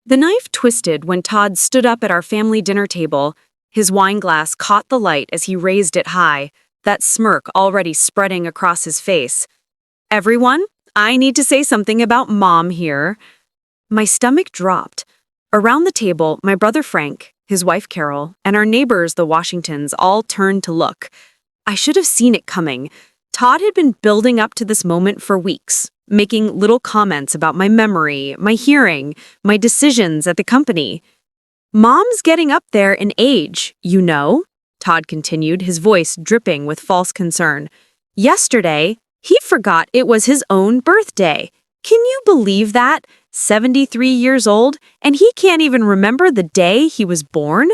The knife twisted when Todd stood up at our family dinner table. His wine glass caught the light as he raised it high, that smirk already spreading across his face. "Everyone, I need to say something about Mom here." My stomach dropped. Around the table, my brother Frank, his wife Carol, and our neighbors, the Washingtons, all turned to look. I should have seen it coming. Todd had been building up to this moment for weeks, making little comments about my memory, my hearing, my decisions at the company. "Mom's getting up there in age, you know," Todd continued, his voice dripping with false concern. "Yesterday, he forgot it was his own birthday. Can you believe that? 73 years old, and he can't even remember the day he was born?"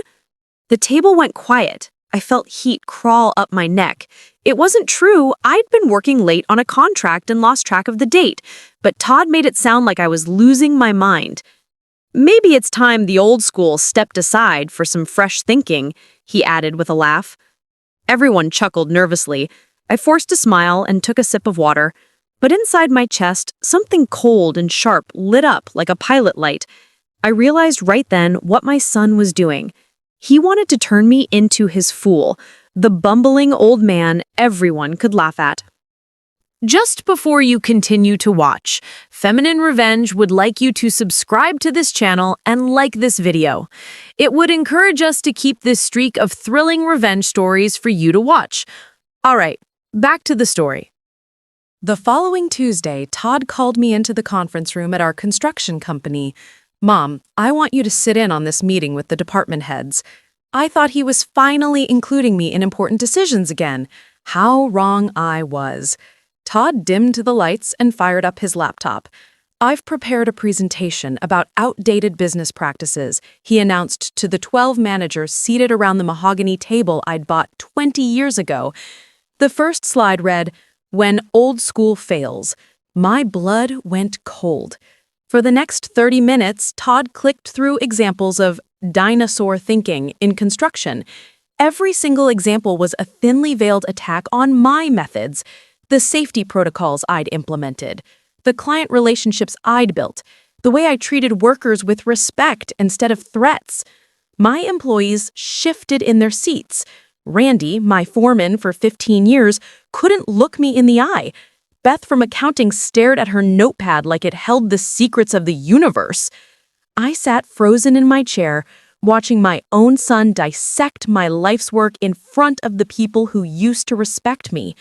The table went quiet. I felt heat crawl up my neck. It wasn't true. I'd been working late on a contract and lost track of the date, but Todd made it sound like I was losing my mind. "Maybe it's time the old school stepped aside for some fresh thinking," he added with a laugh. Everyone chuckled nervously. I forced a smile and took a sip of water. But inside my chest, something cold and sharp lit up like a pilot light. I realized right then what my son was doing. He wanted to turn me into his fool, the bumbling old man everyone could laugh at. Just before you continue to watch, Feminine Revenge would like you to subscribe to this channel and like this video. It would encourage us to keep this streak of thrilling revenge stories for you to watch. All right, back to the story. The following Tuesday, Todd called me into the conference room at our construction company. "Mom, I want you to sit in on this meeting with the department heads." I thought he was finally including me in important decisions again. How wrong I was. Todd dimmed the lights and fired up his laptop. "I've prepared a presentation about outdated business practices," he announced to the 12 managers seated around the mahogany table I'd bought 20 years ago. The first slide read, "When old school fails." My blood went cold. For the next 30 minutes, Todd clicked through examples of dinosaur thinking in construction. Every single example was a thinly veiled attack on my methods, the safety protocols I'd implemented, the client relationships I'd built, the way I treated workers with respect instead of threats. My employees shifted in their seats. Randy, my foreman for 15 years, couldn't look me in the eye. Beth from accounting stared at her notepad like it held the secrets of the universe. I sat frozen in my chair, watching my own son dissect my life's work in front of the people who used to respect me.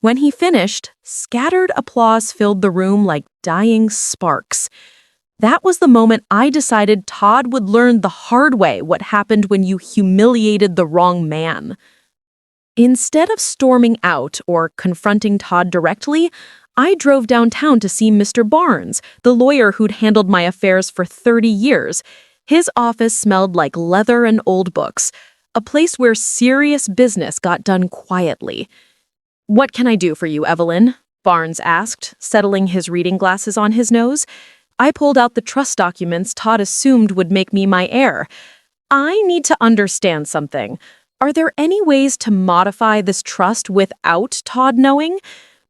When he finished, scattered applause filled the room like dying sparks. That was the moment I decided Todd would learn the hard way what happened when you humiliated the wrong man. Instead of storming out or confronting Todd directly, I drove downtown to see Mr. Barnes, the lawyer who'd handled my affairs for 30 years. His office smelled like leather and old books, a place where serious business got done quietly. "What can I do for you, Evelyn?" Barnes asked, settling his reading glasses on his nose. I pulled out the trust documents Todd assumed would make me my heir. "I need to understand something. Are there any ways to modify this trust without Todd knowing?"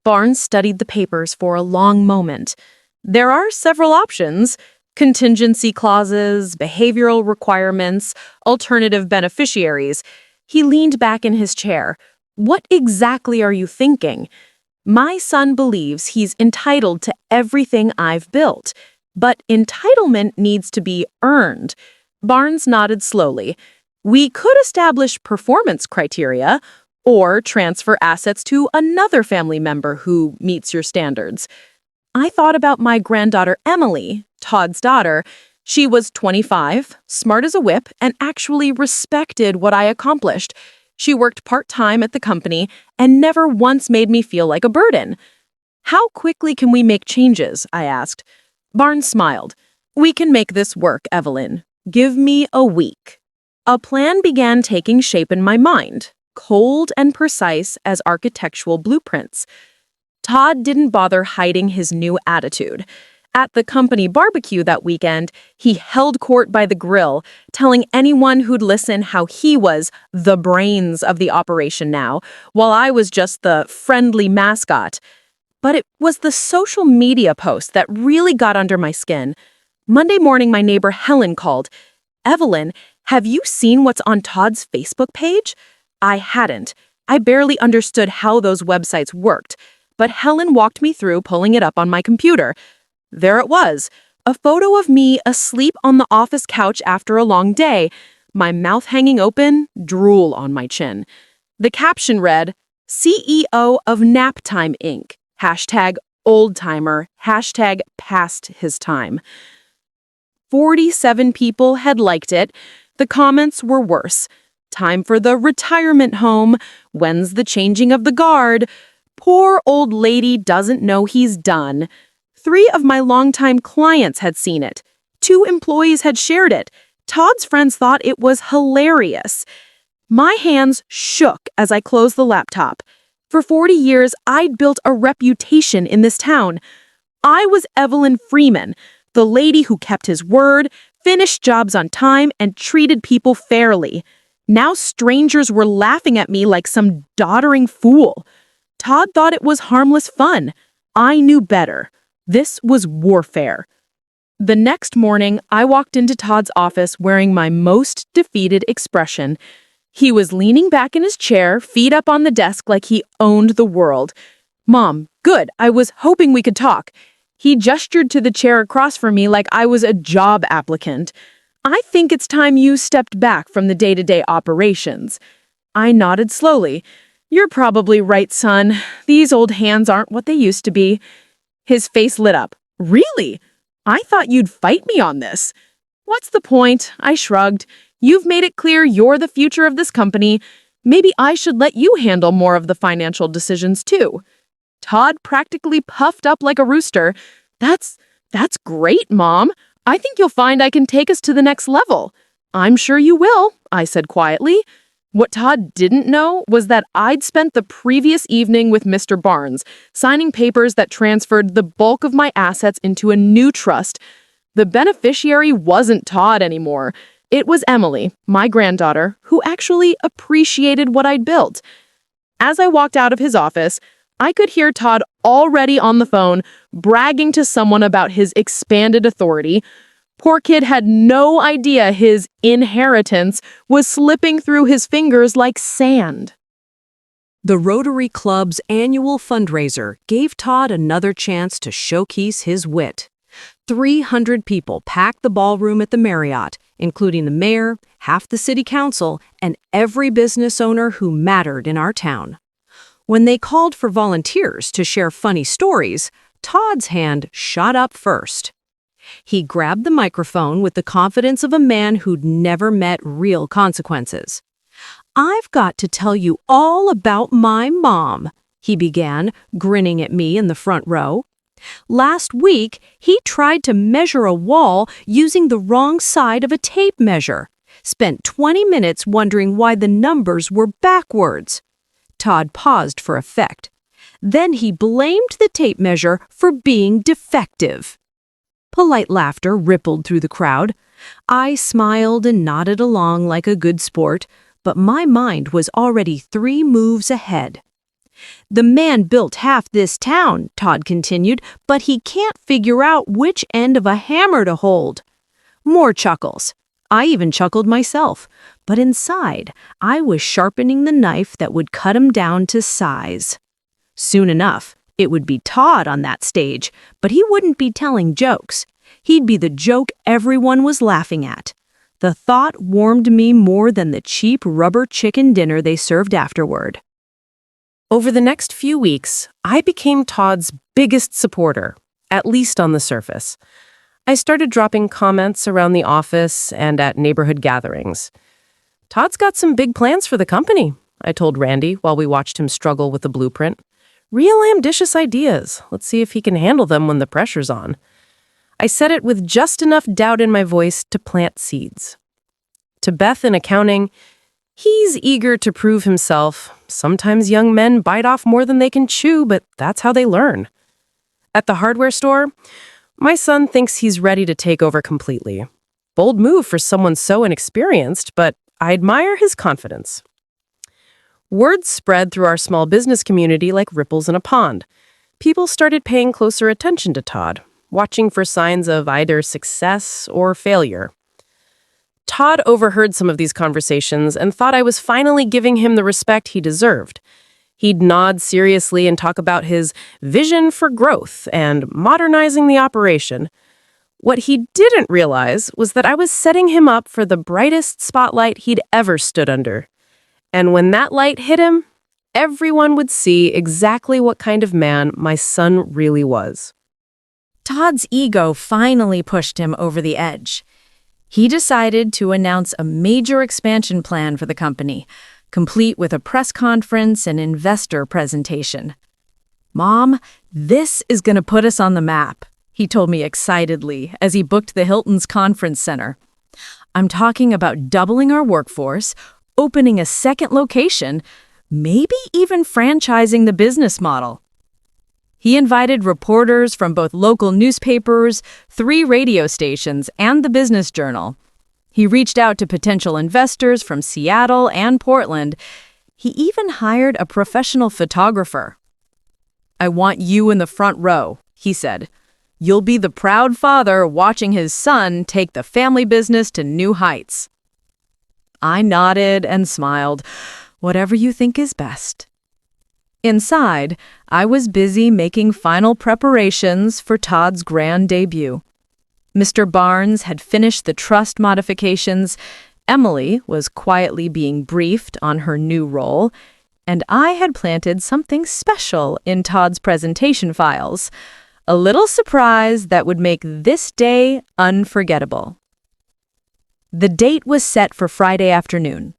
Barnes studied the papers for a long moment. "There are several options. Contingency clauses, behavioral requirements, alternative beneficiaries." He leaned back in his chair. "What exactly are you thinking?" "My son believes he's entitled to everything I've built, but entitlement needs to be earned." Barnes nodded slowly. "We could establish performance criteria or transfer assets to another family member who meets your standards." I thought about my granddaughter Emily, Todd's daughter. She was 25, smart as a whip, and actually respected what I accomplished. She worked part-time at the company and never once made me feel like a burden. "How quickly can we make changes?" I asked. Barnes smiled. "We can make this work, Evelyn. Give me a week." A plan began taking shape in my mind, cold and precise as architectural blueprints. Todd didn't bother hiding his new attitude. At the company barbecue that weekend, he held court by the grill, telling anyone who'd listen how he was the brains of the operation now, while I was just the friendly mascot. But it was the social media post that really got under my skin. Monday morning, my neighbor Helen called. "Evelyn, have you seen what's on Todd's Facebook page?" I hadn't. I barely understood how those websites worked, but Helen walked me through pulling it up on my computer. There it was, a photo of me asleep on the office couch after a long day, my mouth hanging open, drool on my chin. The caption read, "CEO of Naptime Inc. Hashtag oldtimer, hashtag past his time." 47 people had liked it. The comments were worse. "Time for the retirement home. When's the changing of the guard? Poor old lady doesn't know he's done." 3 of my longtime clients had seen it. 2 employees had shared it. Todd's friends thought it was hilarious. My hands shook as I closed the laptop. For 40 years, I'd built a reputation in this town. I was Evelyn Freeman, the lady who kept his word, finished jobs on time, and treated people fairly. Now strangers were laughing at me like some doddering fool. Todd thought it was harmless fun. I knew better. This was warfare. The next morning, I walked into Todd's office wearing my most defeated expression. He was leaning back in his chair, feet up on the desk like he owned the world. "Mom, good, I was hoping we could talk." He gestured to the chair across from me like I was a job applicant. "I think it's time you stepped back from the day-to-day operations." I nodded slowly. "You're probably right, son. These old hands aren't what they used to be." His face lit up. "Really? I thought you'd fight me on this." "What's the point?" I shrugged. "You've made it clear you're the future of this company. Maybe I should let you handle more of the financial decisions, too." Todd practically puffed up like a rooster. That's great, Mom. I think you'll find I can take us to the next level." "I'm sure you will," I said quietly. What Todd didn't know was that I'd spent the previous evening with Mr. Barnes, signing papers that transferred the bulk of my assets into a new trust. The beneficiary wasn't Todd anymore. It was Emily, my granddaughter, who actually appreciated what I'd built. As I walked out of his office, I could hear Todd already on the phone, bragging to someone about his expanded authority. Poor kid had no idea his inheritance was slipping through his fingers like sand. The Rotary Club's annual fundraiser gave Todd another chance to showcase his wit. 300 people packed the ballroom at the Marriott, including the mayor, half the city council, and every business owner who mattered in our town. When they called for volunteers to share funny stories, Todd's hand shot up first. He grabbed the microphone with the confidence of a man who'd never met real consequences. "I've got to tell you all about my mom," he began, grinning at me in the front row. "Last week, he tried to measure a wall using the wrong side of a tape measure. Spent 20 minutes wondering why the numbers were backwards." Todd paused for effect. Then he blamed the tape measure for being defective. Polite laughter rippled through the crowd. I smiled and nodded along like a good sport, but my mind was already 3 moves ahead. "The man built half this town," Todd continued, "but he can't figure out which end of a hammer to hold." More chuckles. I even chuckled myself, but inside, I was sharpening the knife that would cut him down to size. Soon enough, it would be Todd on that stage, but he wouldn't be telling jokes. He'd be the joke everyone was laughing at. The thought warmed me more than the cheap rubber chicken dinner they served afterward. Over the next few weeks, I became Todd's biggest supporter, at least on the surface. I started dropping comments around the office and at neighborhood gatherings. "Todd's got some big plans for the company," I told Randy while we watched him struggle with the blueprint. "Real ambitious ideas. Let's see if he can handle them when the pressure's on." I said it with just enough doubt in my voice to plant seeds. To Beth in accounting, "He's eager to prove himself. Sometimes young men bite off more than they can chew, but that's how they learn." At the hardware store, "My son thinks he's ready to take over completely. Bold move for someone so inexperienced, but I admire his confidence." Word spread through our small business community like ripples in a pond. People started paying closer attention to Todd. watching for signs of either success or failure. Todd overheard some of these conversations and thought I was finally giving him the respect he deserved. He'd nod seriously and talk about his vision for growth and modernizing the operation. What he didn't realize was that I was setting him up for the brightest spotlight he'd ever stood under. And when that light hit him, everyone would see exactly what kind of man my son really was. Todd's ego finally pushed him over the edge. He decided to announce a major expansion plan for the company, complete with a press conference and investor presentation. "Mom, this is going to put us on the map," he told me excitedly as he booked the Hilton's conference center. "I'm talking about doubling our workforce, opening a second location, maybe even franchising the business model." He invited reporters from both local newspapers, 3 radio stations, and the Business Journal. He reached out to potential investors from Seattle and Portland. He even hired a professional photographer. "I want you in the front row," he said. "You'll be the proud father watching his son take the family business to new heights." I nodded and smiled. "Whatever you think is best." Inside, I was busy making final preparations for Todd's grand debut. Mr. Barnes had finished the trust modifications, Emily was quietly being briefed on her new role, and I had planted something special in Todd's presentation files, a little surprise that would make this day unforgettable. The date was set for Friday afternoon.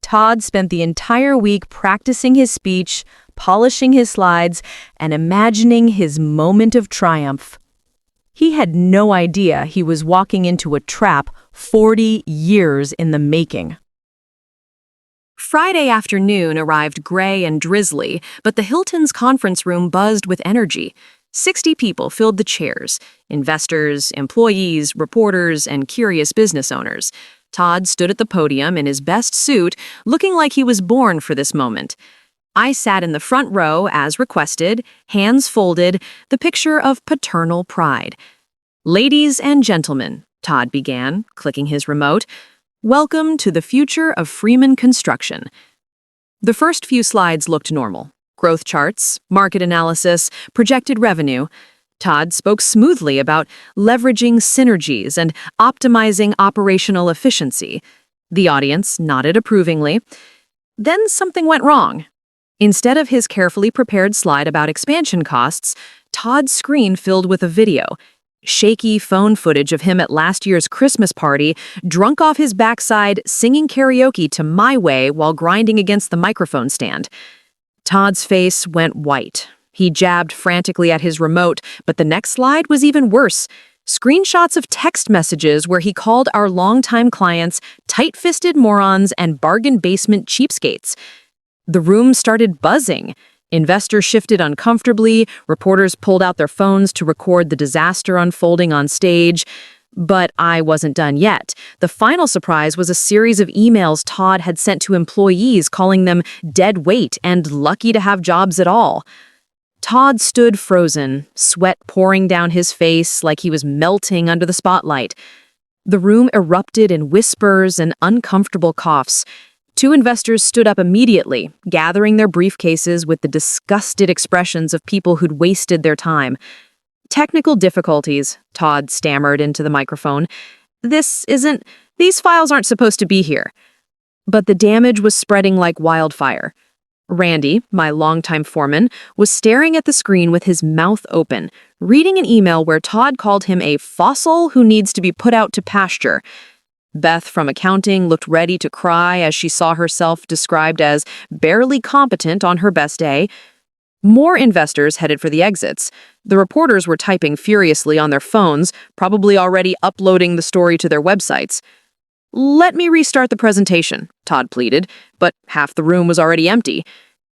Todd spent the entire week practicing his speech, polishing his slides, and imagining his moment of triumph. He had no idea he was walking into a trap 40 years in the making. Friday afternoon arrived gray and drizzly, but the Hilton's conference room buzzed with energy. 60 people filled the chairs: investors, employees, reporters, and curious business owners. Todd stood at the podium in his best suit, looking like he was born for this moment. I sat in the front row as requested, hands folded, the picture of paternal pride. "Ladies and gentlemen," Todd began, clicking his remote, "welcome to the future of Freeman Construction." The first few slides looked normal. Growth charts, market analysis, projected revenue. Todd spoke smoothly about leveraging synergies and optimizing operational efficiency. The audience nodded approvingly. Then something went wrong. Instead of his carefully prepared slide about expansion costs, Todd's screen filled with a video. Shaky phone footage of him at last year's Christmas party, drunk off his backside, singing karaoke to My Way while grinding against the microphone stand. Todd's face went white. He jabbed frantically at his remote, but the next slide was even worse. Screenshots of text messages where he called our longtime clients tight-fisted morons and bargain basement cheapskates. The room started buzzing. Investors shifted uncomfortably, reporters pulled out their phones to record the disaster unfolding on stage. But I wasn't done yet. The final surprise was a series of emails Todd had sent to employees calling them dead weight and lucky to have jobs at all. Todd stood frozen, sweat pouring down his face like he was melting under the spotlight. The room erupted in whispers and uncomfortable coughs. 2 investors stood up immediately, gathering their briefcases with the disgusted expressions of people who'd wasted their time. "Technical difficulties," Todd stammered into the microphone. These files aren't supposed to be here." But the damage was spreading like wildfire. Randy, my longtime foreman, was staring at the screen with his mouth open, reading an email where Todd called him a fossil who needs to be put out to pasture. Beth from accounting looked ready to cry as she saw herself described as barely competent on her best day. More investors headed for the exits. The reporters were typing furiously on their phones, probably already uploading the story to their websites. "Let me restart the presentation," Todd pleaded, but half the room was already empty.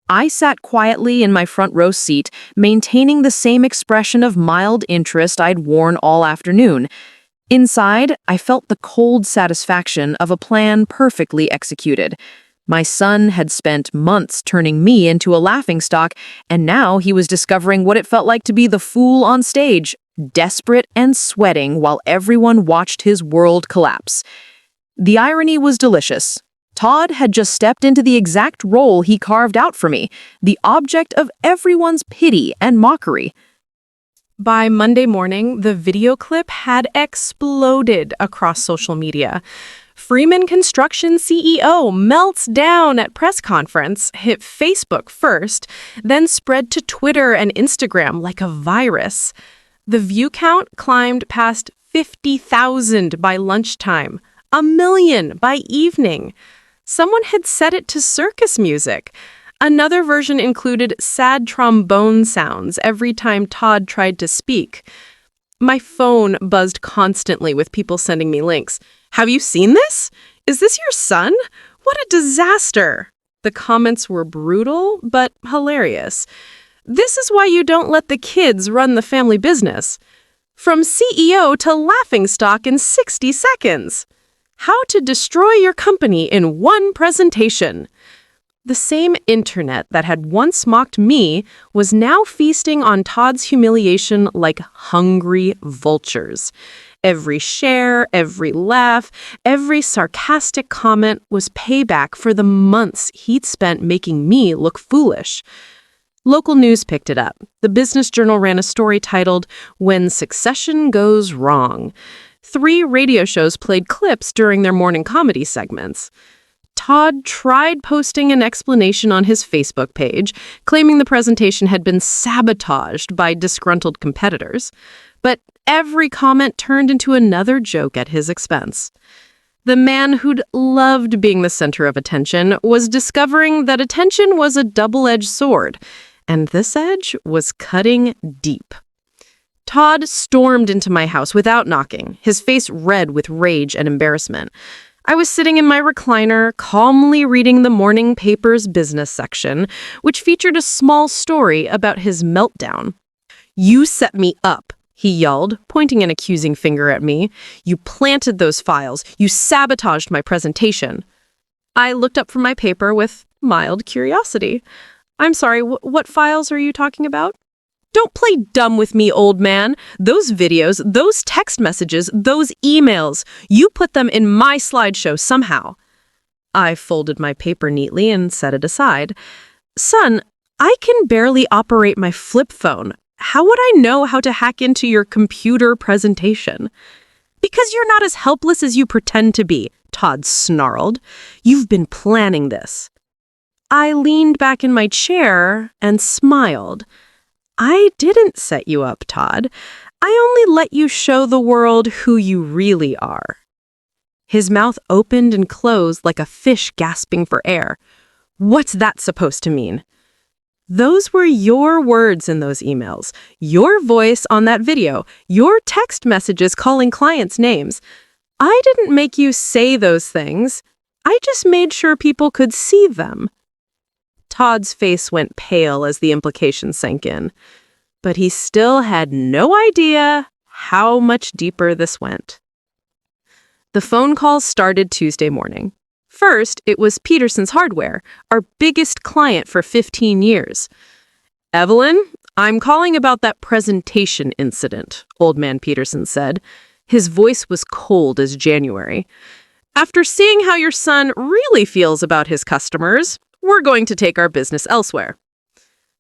I sat quietly in my front row seat, maintaining the same expression of mild interest I'd worn all afternoon. Inside, I felt the cold satisfaction of a plan perfectly executed. My son had spent months turning me into a laughingstock, and now he was discovering what it felt like to be the fool on stage, desperate and sweating while everyone watched his world collapse. The irony was delicious. Todd had just stepped into the exact role he carved out for me, the object of everyone's pity and mockery. By Monday morning, the video clip had exploded across social media. Freeman Construction CEO melts down at press conference, hit Facebook first, then spread to Twitter and Instagram like a virus. The view count climbed past 50,000 by lunchtime, 1 million by evening. Someone had set it to circus music. Another version included sad trombone sounds every time Todd tried to speak. My phone buzzed constantly with people sending me links. "Have you seen this? Is this your son? What a disaster!" The comments were brutal, but hilarious. "This is why you don't let the kids run the family business. From CEO to laughingstock in 60 seconds. How to destroy your company in one presentation." The same internet that had once mocked me was now feasting on Todd's humiliation like hungry vultures. Every share, every laugh, every sarcastic comment was payback for the months he'd spent making me look foolish. Local news picked it up. The Business Journal ran a story titled, "When Succession Goes Wrong." 3 radio shows played clips during their morning comedy segments. Todd tried posting an explanation on his Facebook page, claiming the presentation had been sabotaged by disgruntled competitors. But every comment turned into another joke at his expense. The man who'd loved being the center of attention was discovering that attention was a double-edged sword, and this edge was cutting deep. Todd stormed into my house without knocking, his face red with rage and embarrassment. I was sitting in my recliner, calmly reading the morning paper's business section, which featured a small story about his meltdown. "You set me up," he yelled, pointing an accusing finger at me. "You planted those files. You sabotaged my presentation." I looked up from my paper with mild curiosity. "I'm sorry, what files are you talking about?" "Don't play dumb with me, old man. Those videos, those text messages, those emails, you put them in my slideshow somehow." I folded my paper neatly and set it aside. "Son, I can barely operate my flip phone. How would I know how to hack into your computer presentation?" "Because you're not as helpless as you pretend to be," Todd snarled. "You've been planning this." I leaned back in my chair and smiled. "I didn't set you up, Todd. I only let you show the world who you really are." His mouth opened and closed like a fish gasping for air. "What's that supposed to mean?" "Those were your words in those emails, your voice on that video, your text messages calling clients' names. I didn't make you say those things. I just made sure people could see them." Todd's face went pale as the implication sank in, but he still had no idea how much deeper this went. The phone calls started Tuesday morning. First, it was Peterson's Hardware, our biggest client for 15 years. "Evelyn, I'm calling about that presentation incident," Old Man Peterson said. His voice was cold as January. "After seeing how your son really feels about his customers, we're going to take our business elsewhere."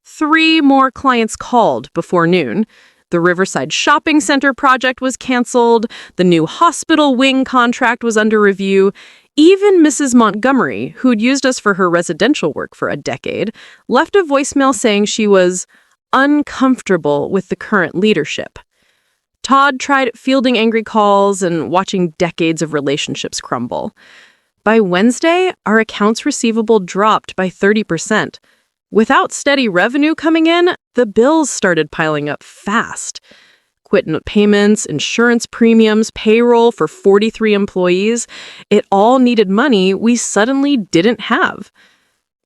3 more clients called before noon. The Riverside Shopping Center project was canceled. The new hospital wing contract was under review. Even Mrs. Montgomery, who'd used us for her residential work for a decade, left a voicemail saying she was uncomfortable with the current leadership. Todd tried fielding angry calls and watching decades of relationships crumble. By Wednesday, our accounts receivable dropped by 30%. Without steady revenue coming in, the bills started piling up fast. Quittant payments, insurance premiums, payroll for 43 employees, it all needed money we suddenly didn't have.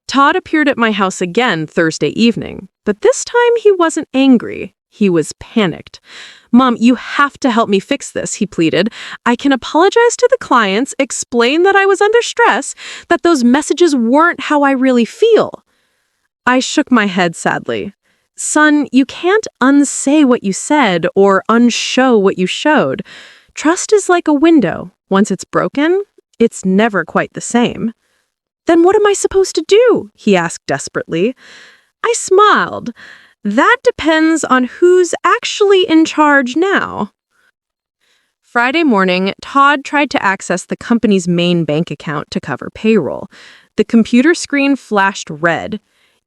Todd appeared at my house again Thursday evening, but this time he wasn't angry. He was panicked. "Mom, you have to help me fix this," he pleaded. "I can apologize to the clients, explain that I was under stress, that those messages weren't how I really feel." I shook my head sadly. Son, you can't unsay what you said or unshow what you showed. Trust is like a window. Once it's broken, it's never quite the same. Then what am I supposed to do? He asked desperately. I smiled. That depends on who's actually in charge now. Friday morning, Todd tried to access the company's main bank account to cover payroll. The computer screen flashed red.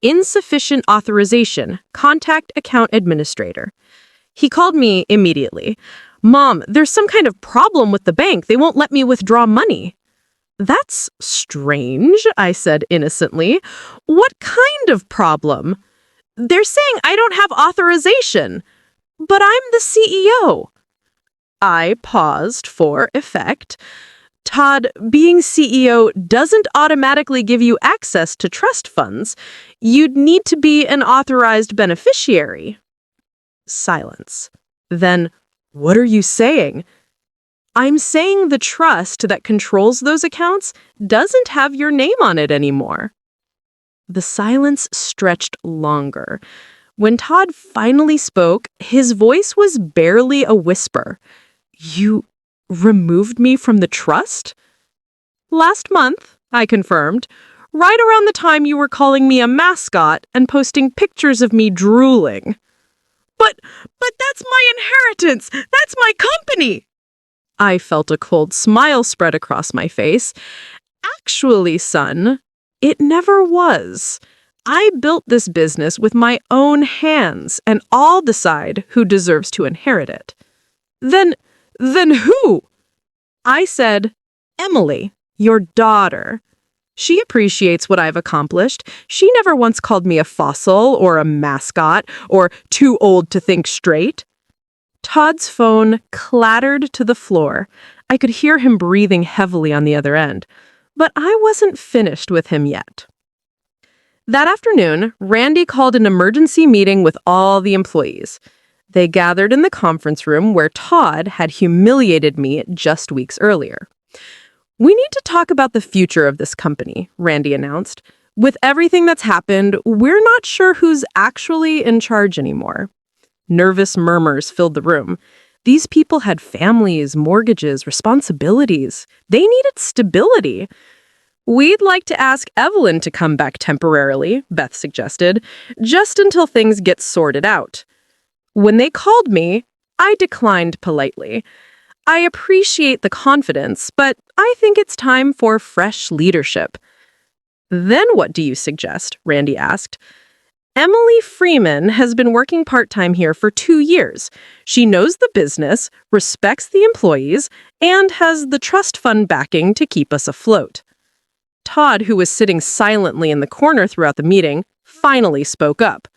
Insufficient authorization. Contact account administrator. He called me immediately. Mom, there's some kind of problem with the bank. They won't let me withdraw money. That's strange, I said innocently. What kind of problem? They're saying I don't have authorization. But I'm the CEO. I paused for effect. Todd, being CEO doesn't automatically give you access to trust funds. You'd need to be an authorized beneficiary. Silence. Then, what are you saying? I'm saying the trust that controls those accounts doesn't have your name on it anymore. The silence stretched longer. When Todd finally spoke, his voice was barely a whisper. You removed me from the trust? Last month, I confirmed, right around the time you were calling me a mascot and posting pictures of me drooling. But that's my inheritance! That's my company! I felt a cold smile spread across my face. Actually, son, it never was. I built this business with my own hands, and I'll decide who deserves to inherit it. Then who? I said, Emily, your daughter. She appreciates what I've accomplished. She never once called me a fossil or a mascot or too old to think straight. Todd's phone clattered to the floor. I could hear him breathing heavily on the other end. But I wasn't finished with him yet. That afternoon, Randy called an emergency meeting with all the employees. They gathered in the conference room where Todd had humiliated me just weeks earlier. We need to talk about the future of this company, Randy announced. With everything that's happened, we're not sure who's actually in charge anymore. Nervous murmurs filled the room. These people had families, mortgages, responsibilities. They needed stability. We'd like to ask Evelyn to come back temporarily, Beth suggested, just until things get sorted out. When they called me, I declined politely. I appreciate the confidence, but I think it's time for fresh leadership. Then what do you suggest? Randy asked. Emily Freeman has been working part-time here for 2 years. She knows the business, respects the employees, and has the trust fund backing to keep us afloat. Todd, who was sitting silently in the corner throughout the meeting, finally spoke up.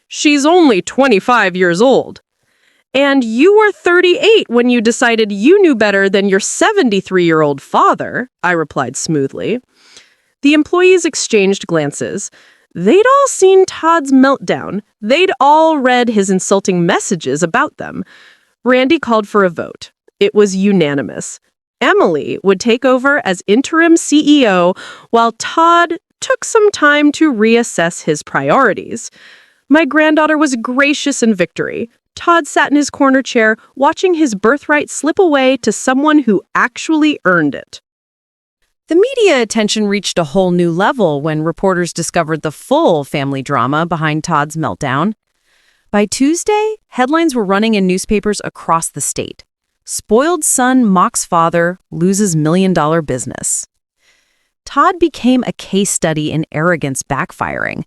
She's only 25 years old. And you were 38 when you decided you knew better than your 73-year-old father, I replied smoothly. The employees exchanged glances. They'd all seen Todd's meltdown. They'd all read his insulting messages about them. Randy called for a vote. It was unanimous. Emily would take over as interim CEO while Todd took some time to reassess his priorities. My granddaughter was gracious in victory. Todd sat in his corner chair, watching his birthright slip away to someone who actually earned it. The media attention reached a whole new level when reporters discovered the full family drama behind Todd's meltdown. By Tuesday, headlines were running in newspapers across the state. Spoiled son mocks father, loses million-dollar business. Todd became a case study in arrogance backfiring.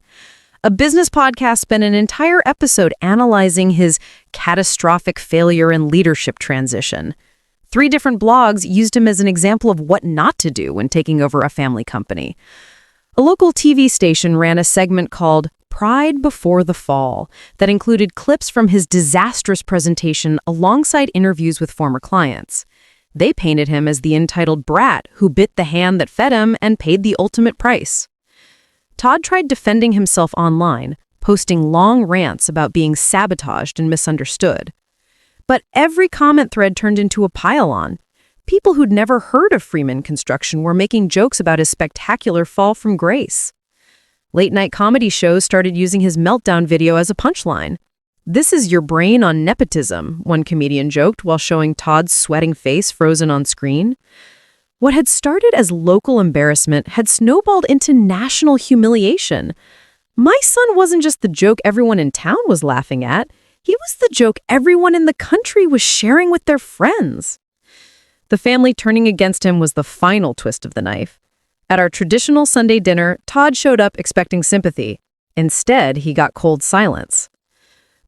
A business podcast spent an entire episode analyzing his catastrophic failure and leadership transition. 3 different blogs used him as an example of what not to do when taking over a family company. A local TV station ran a segment called Pride Before the Fall that included clips from his disastrous presentation alongside interviews with former clients. They painted him as the entitled brat who bit the hand that fed him and paid the ultimate price. Todd tried defending himself online, posting long rants about being sabotaged and misunderstood. But every comment thread turned into a pile-on. People who'd never heard of Freeman Construction were making jokes about his spectacular fall from grace. Late-night comedy shows started using his meltdown video as a punchline. "This is your brain on nepotism," one comedian joked while showing Todd's sweating face frozen on screen. What had started as local embarrassment had snowballed into national humiliation. My son wasn't just the joke everyone in town was laughing at. He was the joke everyone in the country was sharing with their friends. The family turning against him was the final twist of the knife. At our traditional Sunday dinner, Todd showed up expecting sympathy. Instead, he got cold silence.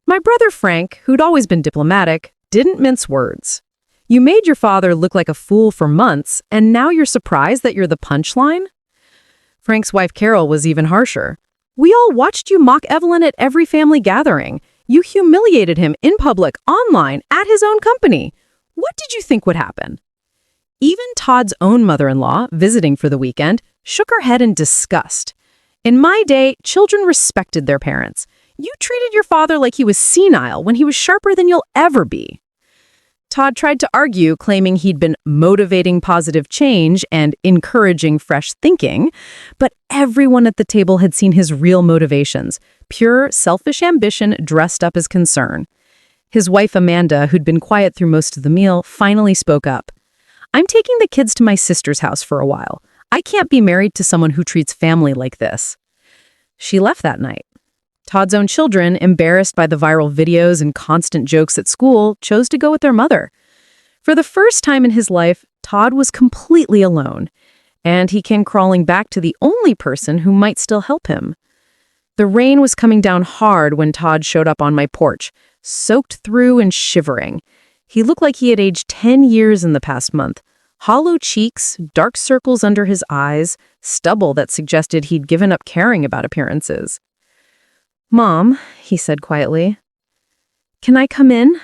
My brother Frank, who'd always been diplomatic, didn't mince words. "You made your father look like a fool for months, and now you're surprised that you're the punchline?" Frank's wife Carol was even harsher. "We all watched you mock Evelyn at every family gathering. You humiliated him in public, online, at his own company. What did you think would happen?" Even Todd's own mother-in-law, visiting for the weekend, shook her head in disgust. "In my day, children respected their parents. You treated your father like he was senile when he was sharper than you'll ever be." Todd tried to argue, claiming he'd been motivating positive change and encouraging fresh thinking, but everyone at the table had seen his real motivations, pure, selfish ambition dressed up as concern. His wife Amanda, who'd been quiet through most of the meal, finally spoke up. "I'm taking the kids to my sister's house for a while. I can't be married to someone who treats family like this." She left that night. Todd's own children, embarrassed by the viral videos and constant jokes at school, chose to go with their mother. For the first time in his life, Todd was completely alone, and he came crawling back to the only person who might still help him. The rain was coming down hard when Todd showed up on my porch, soaked through and shivering. He looked like he had aged 10 years in the past month. Hollow cheeks, dark circles under his eyes, stubble that suggested he'd given up caring about appearances. "Mom," he said quietly, "can I come in?"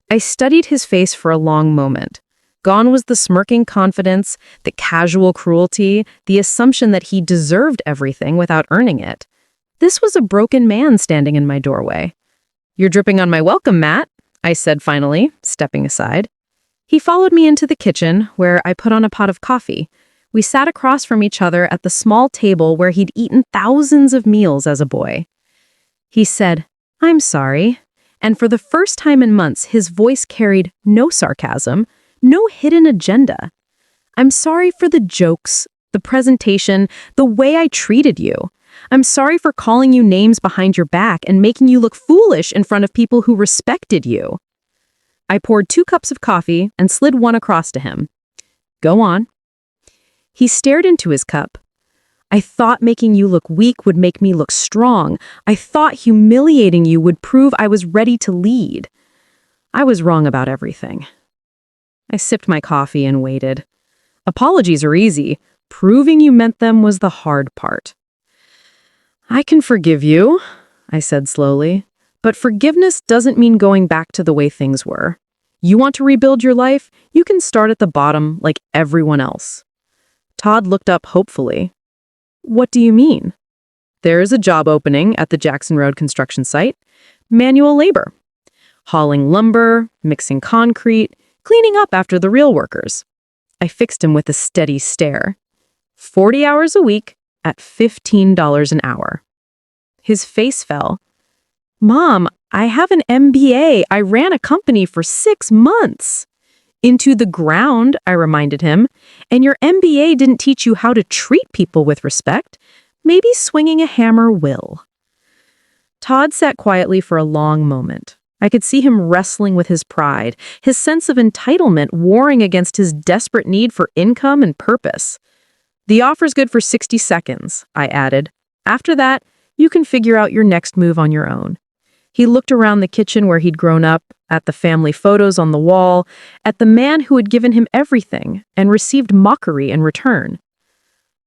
I studied his face for a long moment. Gone was the smirking confidence, the casual cruelty, the assumption that he deserved everything without earning it. This was a broken man standing in my doorway. "You're dripping on my welcome, Matt," I said finally, stepping aside. He followed me into the kitchen, where I put on a pot of coffee. We sat across from each other at the small table where he'd eaten thousands of meals as a boy. He said, "I'm sorry," and for the first time in months, his voice carried no sarcasm, no hidden agenda. "I'm sorry for the jokes, the presentation, the way I treated you. I'm sorry for calling you names behind your back and making you look foolish in front of people who respected you." I poured 2 cups of coffee and slid one across to him. "Go on." He stared into his cup. "I thought making you look weak would make me look strong. I thought humiliating you would prove I was ready to lead. I was wrong about everything." I sipped my coffee and waited. Apologies are easy. Proving you meant them was the hard part. "I can forgive you," I said slowly, "but forgiveness doesn't mean going back to the way things were. You want to rebuild your life? You can start at the bottom like everyone else." Todd looked up hopefully. "What do you mean?" "There is a job opening at the Jackson Road construction site. Manual labor. Hauling lumber, mixing concrete, cleaning up after the real workers." I fixed him with a steady stare. 40 hours a week at $15 an hour. His face fell. "Mom, I have an MBA. I ran a company for 6 months." "Into the ground," I reminded him. "And your MBA didn't teach you how to treat people with respect. Maybe swinging a hammer will." Todd sat quietly for a long moment. I could see him wrestling with his pride, his sense of entitlement warring against his desperate need for income and purpose. "The offer's good for 60 seconds, I added. "After that, you can figure out your next move on your own." He looked around the kitchen where he'd grown up, at the family photos on the wall, at the man who had given him everything and received mockery in return.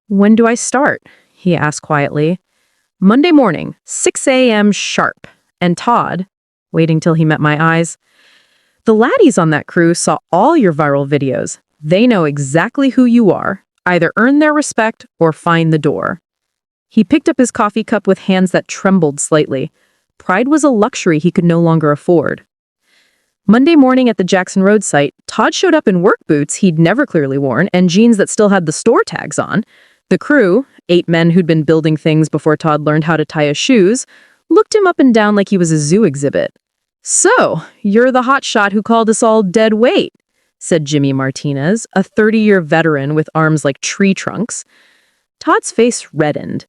"When do I start?" he asked quietly. "Monday morning, 6 a.m. sharp." And Todd, waiting till he met my eyes, "The laddies on that crew saw all your viral videos. They know exactly who you are. Either earn their respect or find the door." He picked up his coffee cup with hands that trembled slightly. Pride was a luxury he could no longer afford. Monday morning at the Jackson Road site, Todd showed up in work boots he'd never clearly worn and jeans that still had the store tags on. The crew, 8 men who'd been building things before Todd learned how to tie his shoes, looked him up and down like he was a zoo exhibit. "So, you're the hotshot who called us all dead weight," said Jimmy Martinez, a 30-year veteran with arms like tree trunks. Todd's face reddened.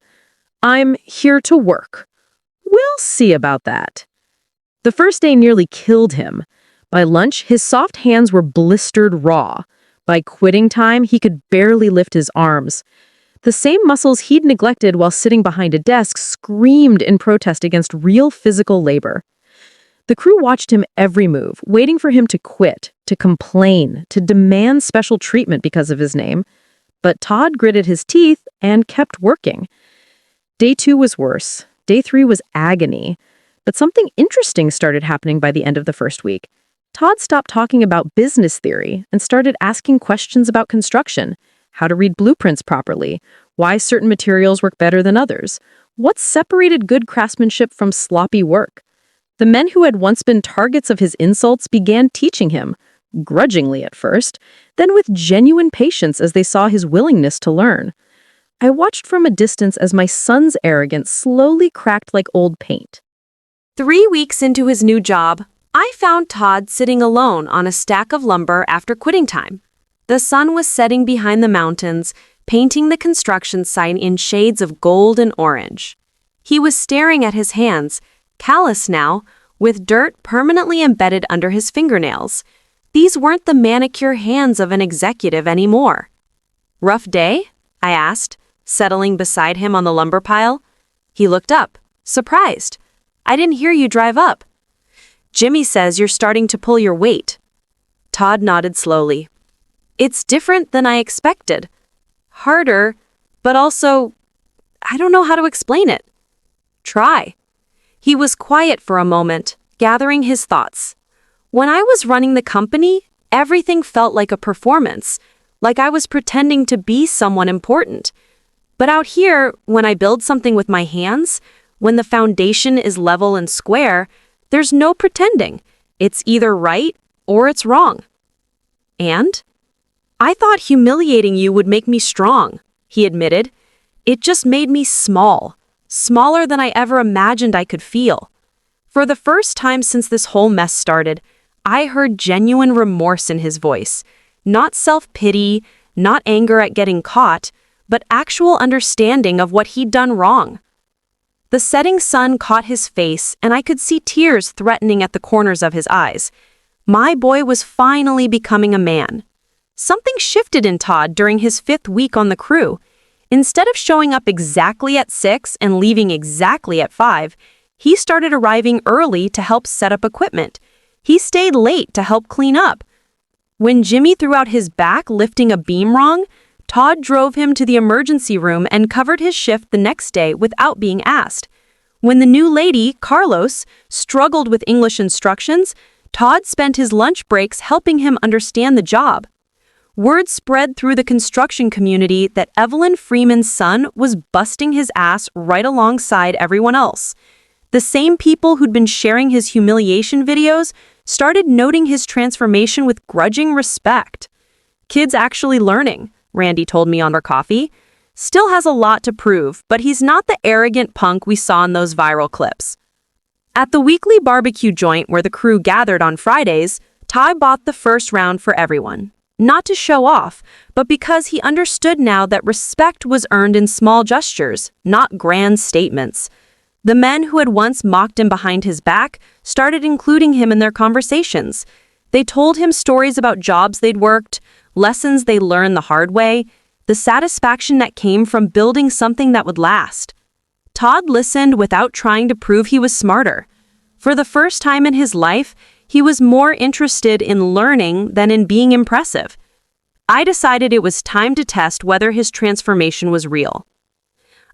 "I'm here to work. We'll see about that." The first day nearly killed him. By lunch, his soft hands were blistered raw. By quitting time, he could barely lift his arms. The same muscles he'd neglected while sitting behind a desk screamed in protest against real physical labor. The crew watched him every move, waiting for him to quit, to complain, to demand special treatment because of his name. But Todd gritted his teeth and kept working. Day 2 was worse. Day 3 was agony. But something interesting started happening by the end of the first week. Todd stopped talking about business theory and started asking questions about construction, how to read blueprints properly, why certain materials work better than others, what separated good craftsmanship from sloppy work. The men who had once been targets of his insults began teaching him, grudgingly at first, then with genuine patience as they saw his willingness to learn. I watched from a distance as my son's arrogance slowly cracked like old paint. 3 weeks into his new job, I found Todd sitting alone on a stack of lumber after quitting time. The sun was setting behind the mountains, painting the construction site in shades of gold and orange. He was staring at his hands, callous now, with dirt permanently embedded under his fingernails. These weren't the manicure hands of an executive anymore. "Rough day?" I asked, settling beside him on the lumber pile. He looked up, surprised. "I didn't hear you drive up." "Jimmy says you're starting to pull your weight." Todd nodded slowly. "It's different than I expected. Harder, but also, I don't know how to explain it." "Try." He was quiet for a moment, gathering his thoughts. "When I was running the company, everything felt like a performance, like I was pretending to be someone important. But out here, when I build something with my hands, when the foundation is level and square, there's no pretending. It's either right or it's wrong." "And?" "I thought humiliating you would make me strong," he admitted. "It just made me small, smaller than I ever imagined I could feel." For the first time since this whole mess started, I heard genuine remorse in his voice. Not self-pity, not anger at getting caught, but actual understanding of what he'd done wrong. The setting sun caught his face, and I could see tears threatening at the corners of his eyes. My boy was finally becoming a man. Something shifted in Todd during his 5th week on the crew. Instead of showing up exactly at 6 and leaving exactly at 5, he started arriving early to help set up equipment. He stayed late to help clean up. When Jimmy threw out his back lifting a beam wrong, Todd drove him to the emergency room and covered his shift the next day without being asked. When the new lady, Carlos, struggled with English instructions, Todd spent his lunch breaks helping him understand the job. Word spread through the construction community that Evelyn Freeman's son was busting his ass right alongside everyone else. The same people who'd been sharing his humiliation videos started noting his transformation with grudging respect. "Kid's actually learning," Randy told me on our coffee. "Still has a lot to prove, but he's not the arrogant punk we saw in those viral clips." At the weekly barbecue joint where the crew gathered on Fridays, Ty bought the first round for everyone. Not to show off, but because he understood now that respect was earned in small gestures, not grand statements. The men who had once mocked him behind his back started including him in their conversations. They told him stories about jobs they'd worked, lessons they learned the hard way, the satisfaction that came from building something that would last. Todd listened without trying to prove he was smarter. For the first time in his life, he was more interested in learning than in being impressive. I decided it was time to test whether his transformation was real.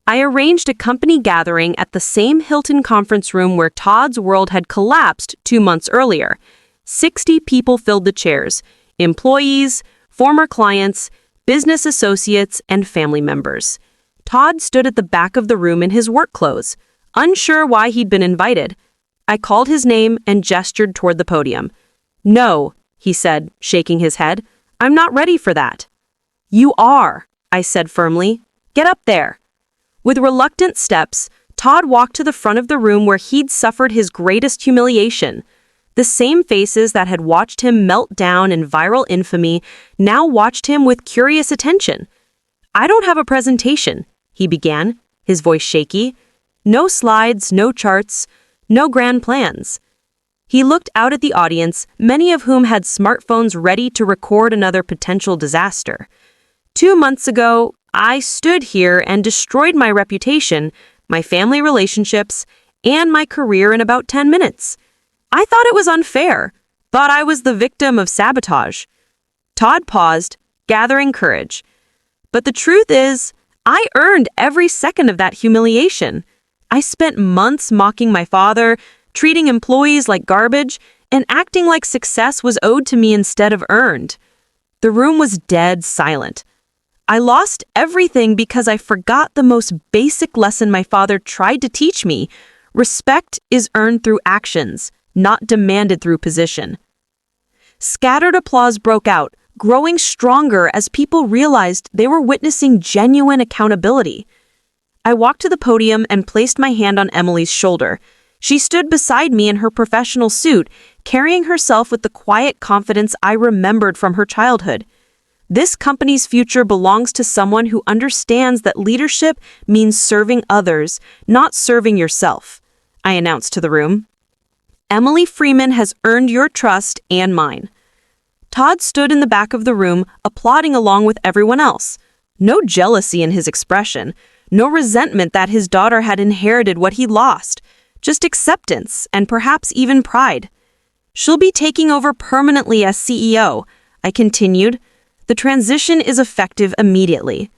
I arranged a company gathering at the same Hilton conference room where Todd's world had collapsed 2 months earlier. 60 people filled the chairs: employees, former clients, business associates, and family members. Todd stood at the back of the room in his work clothes, unsure why he'd been invited. I called his name and gestured toward the podium. "No," he said, shaking his head. "I'm not ready for that." "You are," I said firmly. Get up there." With reluctant steps, Todd walked to the front of the room where he'd suffered his greatest humiliation. The same faces that had watched him melt down in viral infamy now watched him with curious attention. "I don't have a presentation," he began, his voice shaky. "No slides, no charts, no grand plans." He looked out at the audience, many of whom had smartphones ready to record another potential disaster. 2 months ago, I stood here and destroyed my reputation, my family relationships, and my career in about 10 minutes. I thought it was unfair, thought I was the victim of sabotage. Todd paused, gathering courage. But the truth is, I earned every second of that humiliation. I spent months mocking my father, treating employees like garbage, and acting like success was owed to me instead of earned. The room was dead silent. I lost everything because I forgot the most basic lesson my father tried to teach me. Respect is earned through actions, not demanded through position. Scattered applause broke out, growing stronger as people realized they were witnessing genuine accountability. I walked to the podium and placed my hand on Emily's shoulder. She stood beside me in her professional suit, carrying herself with the quiet confidence I remembered from her childhood. This company's future belongs to someone who understands that leadership means serving others, not serving yourself, I announced to the room. Emily Freeman has earned your trust and mine. Todd stood in the back of the room, applauding along with everyone else. No jealousy in his expression, no resentment that his daughter had inherited what he lost, just acceptance and perhaps even pride. She'll be taking over permanently as CEO, I continued. The transition is effective immediately.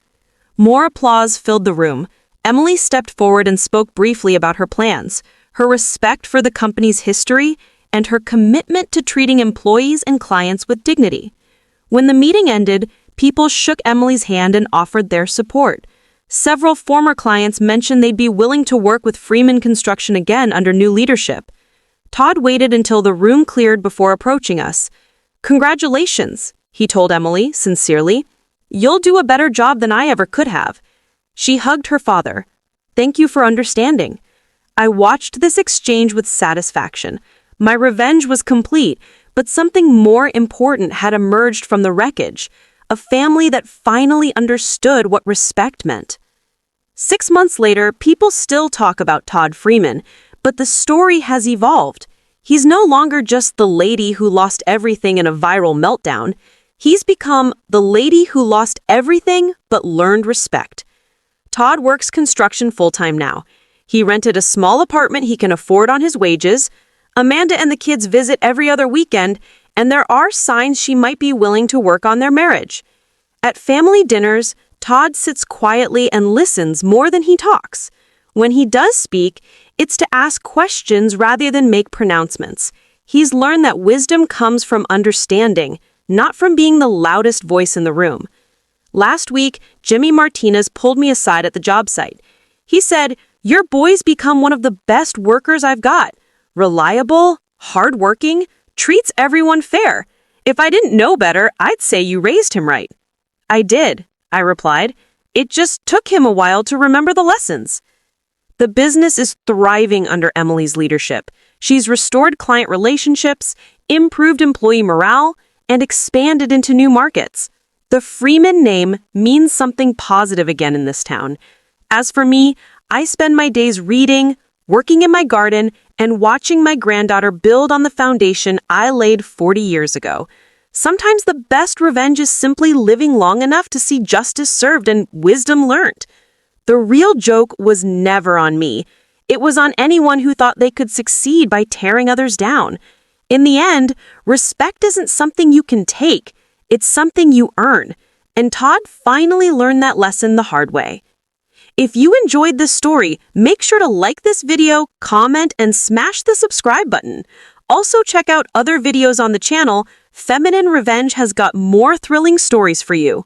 More applause filled the room. Emily stepped forward and spoke briefly about her plans, her respect for the company's history, and her commitment to treating employees and clients with dignity. When the meeting ended, people shook Emily's hand and offered their support. Several former clients mentioned they'd be willing to work with Freeman Construction again under new leadership. Todd waited until the room cleared before approaching us. "Congratulations," he told Emily, sincerely. "You'll do a better job than I ever could have." She hugged her father. "Thank you for understanding." I watched this exchange with satisfaction. My revenge was complete, but something more important had emerged from the wreckage, a family that finally understood what respect meant. 6 months later, people still talk about Todd Freeman, but the story has evolved. He's no longer just the lady who lost everything in a viral meltdown. He's become the lady who lost everything but learned respect. Todd works construction full-time now. He rented a small apartment he can afford on his wages. Amanda and the kids visit every other weekend, and there are signs she might be willing to work on their marriage. At family dinners, Todd sits quietly and listens more than he talks. When he does speak, it's to ask questions rather than make pronouncements. He's learned that wisdom comes from understanding, not from being the loudest voice in the room. Last week, Jimmy Martinez pulled me aside at the job site. He said, "Your boy's become one of the best workers I've got. Reliable, hardworking, treats everyone fair. If I didn't know better, I'd say you raised him right." "I did," I replied. "It just took him a while to remember the lessons." The business is thriving under Emily's leadership. She's restored client relationships, improved employee morale, and expanded into new markets. The Freeman name means something positive again in this town. As for me, I spend my days reading, working in my garden, and watching my granddaughter build on the foundation I laid 40 years ago. Sometimes the best revenge is simply living long enough to see justice served and wisdom learned. The real joke was never on me. It was on anyone who thought they could succeed by tearing others down. In the end, respect isn't something you can take. It's something you earn. And Todd finally learned that lesson the hard way. If you enjoyed this story, make sure to like this video, comment, and smash the subscribe button. Also check out other videos on the channel. Feminine Revenge has got more thrilling stories for you.